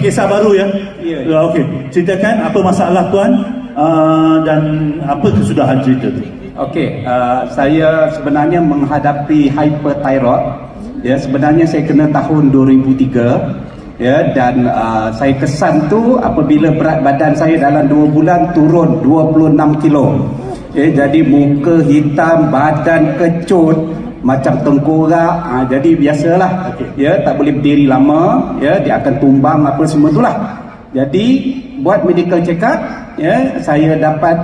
kisah baru ya? Ya. Okey, ceritakan apa masalah tuan dan apa kesudahan cerita tu. Okey, saya sebenarnya menghadapi hyperthyroid. Ya, sebenarnya saya kena tahun 2003. Ya, dan saya kesan tu apabila berat badan saya dalam 2 bulan turun 26 kilo. Jadi muka hitam, badan kecut, macam tengkorak. Jadi biasalah. Ya, tak boleh berdiri lama. Ya, dia akan tumbang apa semua itulah. Jadi buat medical check up, ya, saya dapat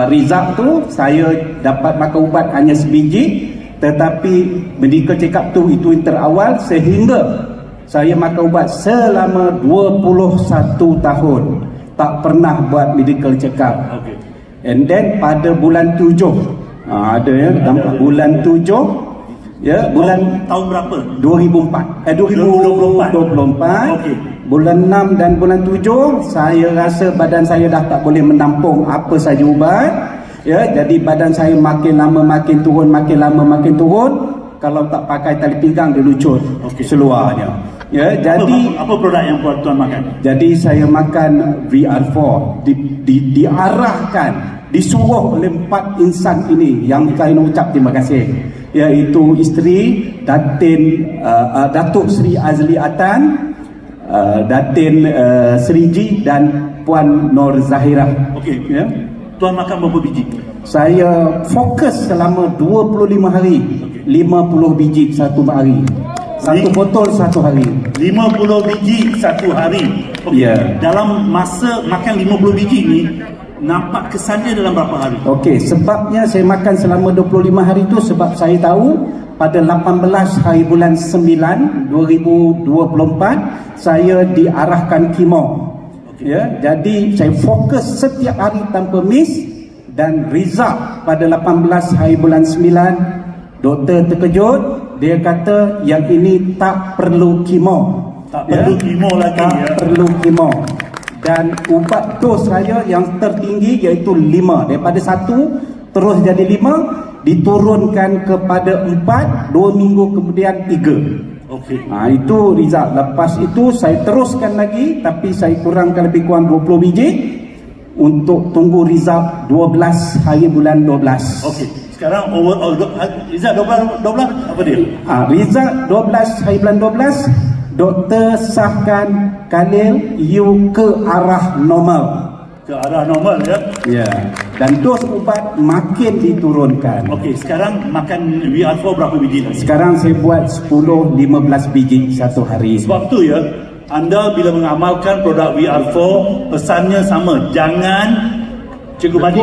result tu, saya dapat makan ubat hanya sebiji, tetapi medical check up tu itu terawal sehingga saya makan ubat selama 21 tahun tak pernah buat medical check up. Okey. And then pada bulan 7 ada ya, nampak bulan 7 ya, bulan tahun berapa? 2024. Okey. Bulan 6 dan bulan 7 saya rasa badan saya dah tak boleh menampung apa saja ubat. Ya, jadi badan saya makin lama makin turun, makin lama makin turun. Kalau tak pakai tali pinggang dia lucut seluarnya. Ya, jadi apa produk yang buat tuan makan? jadi saya makan VR4 diarahkan, disuruh oleh 4 insan ini yang saya nak ucap terima kasih, iaitu isteri Datuk Seri Azli Atan, Datin Seri Ji dan Puan Nur Zahirah. Okey. Ya. Tuan makan berapa biji? Saya fokus selama 25 hari, 50 biji satu hari. Satu botol satu hari. 50 biji satu hari. Okey. Ya. Dalam masa makan 50 biji ni, nampak kesannya dalam berapa hari? Okey, sebabnya saya makan selama 25 hari tu sebab saya tahu pada 18 hari bulan 9 2024 saya diarahkan kemo. Ya, jadi saya fokus setiap hari tanpa miss, dan result pada 18 hari bulan 9 doktor terkejut, dia kata yang ini tak perlu kemo. Tak perlu kemo lagi, tak perlu kemo. Dan ubat dos saya yang tertinggi iaitu 5, daripada 1 terus jadi 5, diturunkan kepada 4, 2 minggu kemudian 3. Okey. Itu result. Lepas itu saya teruskan lagi, tapi saya kurangkan lebih kurang 20 biji untuk tunggu result 12 hari bulan 12. Okey. Sekarang result 12 apa dia? Result 12 hari bulan 12, doktor sahkan Khalil you ke arah normal. Ke arah normal ya. Ya. Dan dos ubat makin diturunkan. Okey, sekarang makan VR4 berapa biji lagi? Sekarang saya buat 10-15 biji satu hari. Sebab tu ya, anda bila mengamalkan produk VR4, pesannya sama. Jangan Cikgu Badi